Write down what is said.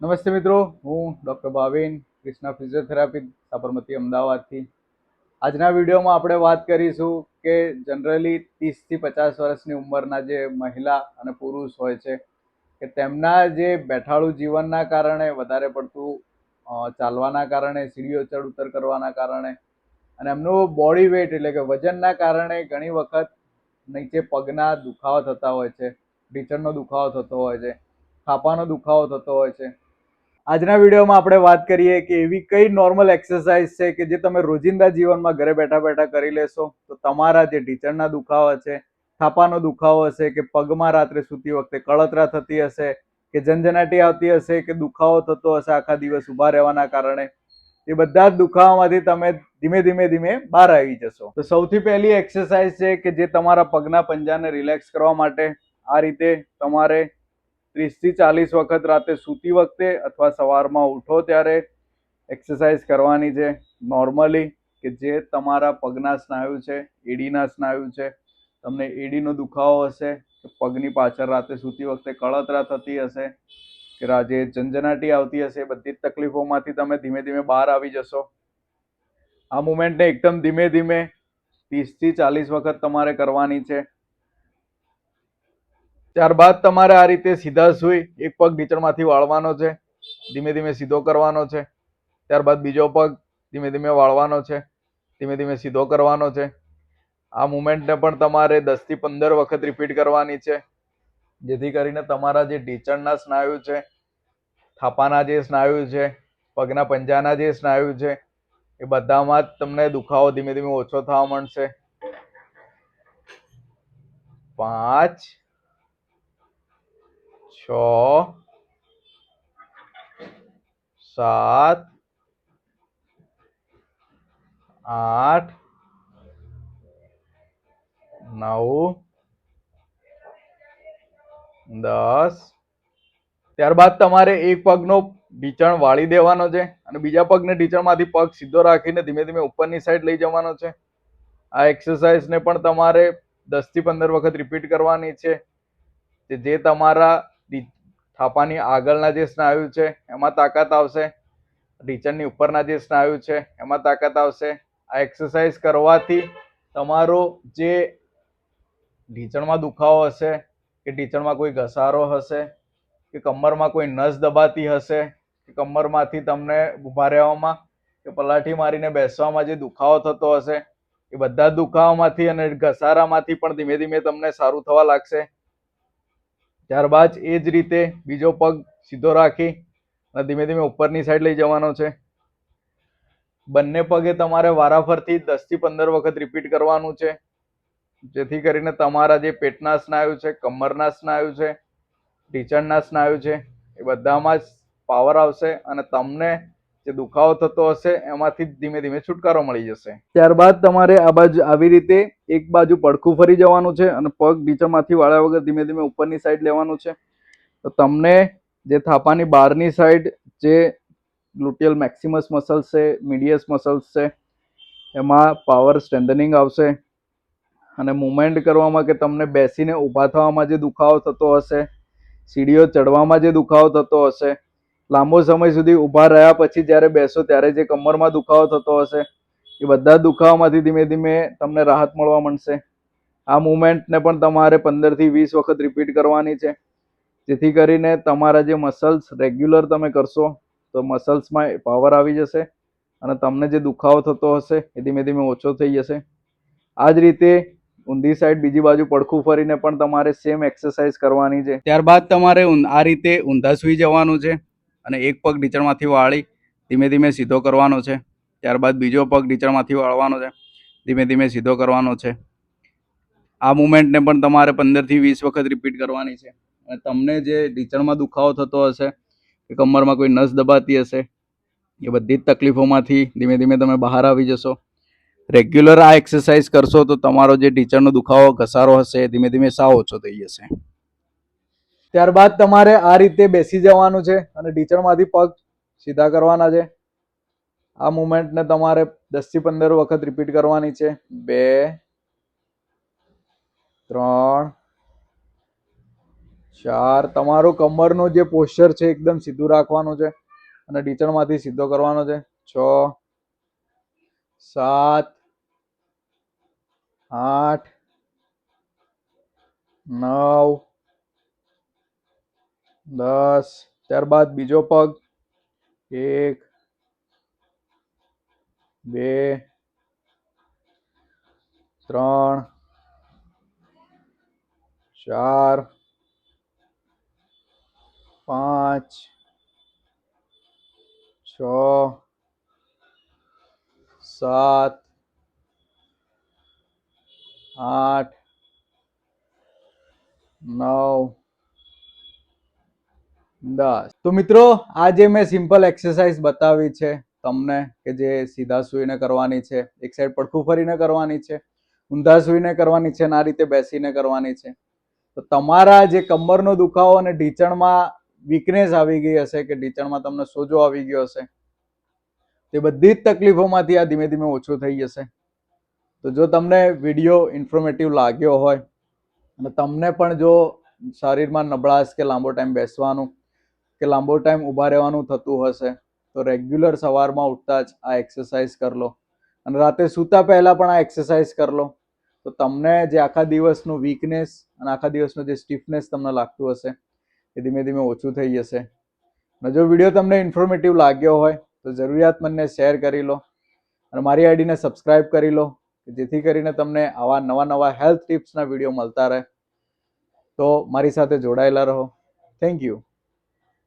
નમસ્તે મિત્રો, હું ડૉક્ટર ભાવિન કૃષ્ણા ફિઝિયોથેરાપી સાબરમતી અમદાવાદથી. આજના વિડીયોમાં આપણે વાત કરીશું કે જનરલી 30 થી 50 વર્ષની ઉંમરના જે મહિલા અને પુરુષ હોય છે કે તેમના જે બેઠાડું જીવનના કારણે વધારે પડતું ચાલવાના કારણે, સીડીઓ ચડ ઉતર કરવાના કારણે અને એમનું બોડી વેઇટ એટલે કે વજનના કારણે ઘણી વખત નીચે પગના દુખાવા થતા હોય છે, ઢીંચણનો દુખાવો થતો હોય છે, થાપાનો દુખાવો થતો હોય છે. આજના વિડીયોમાં આપણે વાત કરીએ કે એવી કઈ નોર્મલ એક્સરસાઇઝ છે કે જે તમે રોજિંદા જીવનમાં ઘરે બેઠા બેઠા કરી લેશો તો તમારા જે ઢીંચણના દુખાવા છે, થાપાનો દુખાવો હશે કે પગમાં રાત્રે સૂતી વખતે કળતરા થતી હશે કે ઝંઝનાટી આવતી હશે કે દુખાવો થતો હશે આખા દિવસ ઊભા રહેવાના કારણે, એ બધા જ દુખાવામાંથી તમે ધીમે ધીમે ધીમે બહાર આવી જશો. તો સૌથી પહેલી એક્સરસાઇઝ છે કે જે તમારા પગના પંજાને રિલેક્સ કરવા માટે આ રીતે તમારે 30 થી 40 વખત રાતે સૂતી વખતે અથવા સવારમાં ઉઠો ત્યારે એક્સરસાઇઝ કરવાની છે. નોર્મલી કે જે તમારા પગના સ્નાયુ છે, એડીના સ્નાયુ છે, તમને એડીનો દુખાવો હશે કે પગની પાછળ રાતે સૂતી વખતે કળતરા થતી હશે કે રાજે ઝંઝનાટી આવતી હશે, બધી જ તકલીફોમાંથી તમે ધીમે ધીમે બહાર આવી જશો. આ મુવમેન્ટને એકદમ ધીમે ધીમે 30 થી 40 વખત તમારે કરવાની છે. ત્યારબાદ તમારે આ રીતે સીધા સુઈ એક પગ ઢીંચણમાંથી વાળવાનો છે, ધીમે ધીમે સીધો કરવાનો છે. ત્યારબાદ બીજો પગ ધીમે ધીમે વાળવાનો છે, ધીમે ધીમે સીધો કરવાનો છે. આ મુવમેન્ટને પણ તમારે 10 થી 15 વખત રિપીટ કરવાની છે, જેથી કરીને તમારા જે ઢીંચણના સ્નાયુ છે, થાપાના જે સ્નાયુ છે, પગના પંજાના જે સ્નાયુ છે, એ બધામાં જ તમને દુખાવો ધીમે ધીમે ઓછો થવા માંડશે. 5 6 7 8 9 10. ત્યારબાદ તમારે એક પગનો ઢીંચણ વાળી દેવાનો છે અને બીજા પગને ઢીંચણમાંથી પગ સીધો રાખીને ધીમે ધીમે ઉપરની સાઈડ લઈ જવાનો છે. આ એક્સરસાઇઝને પણ તમારે 10 થી 15 વખત રિપીટ કરવાની છે, જે તમારા થાપાની આગળના જે સ્નાયુ છે એમાં તાકાત આવશે, ઢીંચણની ઉપરના જે સ્નાયુ છે એમાં તાકાત આવશે. આ એક્સરસાઇઝ કરવાથી તમારો જે ઢીંચણમાં દુખાવો હશે કે ઢીંચણમાં કોઈ ઘસારો હશે કે કમરમાં કોઈ નસ દબાતી હશે કે કમરમાંથી તમને ઊભા રહેવામાં કે પલાઠી મારીને બેસવામાં જે દુખાવો થતો હશે, એ બધા દુખાવામાંથી અને ઘસારામાંથી પણ ધીમે ધીમે તમને સારું થવા લાગશે. ત્યારબાદ એ જ રીતે બીજો પગ સીધો રાખી અને ધીમે ધીમે ઉપરની સાઈડ લઈ જવાનો છે. બંને પગે તમારે વારાફરતી 10 થી 15 વખત રિપીટ કરવાનું છે, જેથી કરીને તમારા જે પેટના સ્નાયુ છે, કમરના સ્નાયુ છે, ઢીંચણના સ્નાયુ છે, એ બધામાં જ પાવર આવશે અને તમને જે દુખાવો થતો હશે એમાંથી ધીમે ધીમે છુટકારો મળી જશે. ત્યારબાદ તમારે આ બાજુ આવી રીતે એક બાજુ પડખું ફરી જવાનું છે અને પગ ઢીંચણમાંથી વાળ્યા વગર ધીમે ધીમે ઉપરની સાઈડ લેવાનું છે. તો તમને જે થાપાની બહારની સાઈડ જે ગ્લુટિયલ મેક્સિમસ મસલ્સ છે, મીડિયસ મસલ્સ છે, એમાં પાવર સ્ટ્રેન્થનિંગ આવશે અને મુવમેન્ટ કરવામાં કે તમને બેસીને ઊભા થવામાં જે દુખાવો થતો હશે, સીડીઓ ચડવામાં જે દુખાવો થતો હશે, લાંબો સમય સુધી ઊભા રહ્યા પછી જ્યારે બેસો ત્યારે જે કમરમાં દુખાવો થતો હશે, એ બધા દુખાવામાંથી ધીમે ધીમે તમને રાહત મળવા માંડશે. આ મુવમેન્ટને પણ તમારે 15 થી 20 વખત રિપીટ કરવાની છે, જેથી કરીને તમારા જે મસલ્સ રેગ્યુલર તમે કરશો તો મસલ્સમાં પાવર આવી જશે અને તમને જે દુખાવો થતો હશે એ ધીમે ધીમે ઓછો થઈ જશે. આ જ રીતે ઊંધી સાઈડ બીજી બાજુ પડખું ફરીને પણ તમારે સેમ એક્સરસાઇઝ કરવાની છે. ત્યારબાદ તમારે આ રીતે ઊંધા સુઈ જવાનું છે અને એક પગ ઢીંચણમાંથી વાળી ધીમે ધીમે સીધો કરવાનો છે. ત્યારબાદ બીજો પગ ઢીંચણમાંથી વાળવાનો છે, ધીમે ધીમે સીધો કરવાનો છે. આ મુવમેન્ટને પણ તમારે 15 થી 20 વખત રિપીટ કરવાની છે અને તમને જે ઢીંચણમાં દુખાવો થતો હશે કે કમરમાં કોઈ નસ દબાતી હશે, એ બધી જ તકલીફોમાંથી ધીમે ધીમે તમે બહાર આવી જશો. રેગ્યુલર આ એક્સરસાઇઝ કરશો તો તમારો જે ઢીંચણનો દુખાવો ઘસારો હશે ધીમે ધીમે સાવ ઓછો થઈ જશે. ત્યારબાદ તમારે આ રીતે બેસી જવાનું છે અને ઢીંચણમાંથી પગ સીધા કરવાના છે. આ મુવમેન્ટને તમારે 10 થી 15 વખત રિપીટ કરવાની છે. 2 3 4. તમારું કમરનું જે પોસ્ચર છે એકદમ સીધું રાખવાનું છે અને ઢીચણમાંથી સીધો કરવાનો છે. 6 7 8 9 10. ત્યારબાદ બીજો પગ 1 2 3 4 5 6 7 8 9 10. તો મિત્રો આ જે મેં સિમ્પલ એક્સરસાઇઝ બતાવી છે તમને કે જે સીધા સૂઈને કરવાની છે, એક સાઈડ પડખું ફરીને કરવાની છે, ઊંધા સૂઈને કરવાની છે અને આ રીતે બેસીને કરવાની છે. તો તમારા જે કમરનો દુખાવો અને ઢીચણમાં વીકનેસ આવી ગઈ હશે કે ઢીચણમાં તમને સોજો આવી ગયો હશે, તે બધી જ તકલીફોમાંથી આ ધીમે ધીમે ઓછું થઈ જશે. તો જો તમને વિડીયો ઇન્ફોર્મેટિવ લાગ્યો હોય અને તમને પણ જો શરીરમાં નબળાશ કે લાંબો ટાઈમ બેસવાનું કે લાંબો ટાઈમ ઊભા રહેવાનું થતું હશે તો રેગ્યુલર સવારમાં ઉઠતા જ આ એક્સરસાઇઝ કરી લો અને રાતે સૂતા પહેલા પણ આ એક્સરસાઇઝ કરી લો. તો તમને જે આખા દિવસનું વીકનેસ અને આખા દિવસનું જે સ્ટીફનેસ તમને લાગતું હશે એ ધીમે ધીમે ઓછું થઈ જશે. અને જો વિડીયો તમને ઇન્ફોર્મેટિવ લાગ્યો હોય તો જરૂરિયાતમંદને શેર કરી લો અને મારી આઈડીને સબસ્ક્રાઇબ કરી લો જેથી કરીને તમને આવા નવા નવા હેલ્થ ટિપ્સના વિડીયો મળતા રહે. તો મારી સાથે જોડાયેલા રહો. Thank you.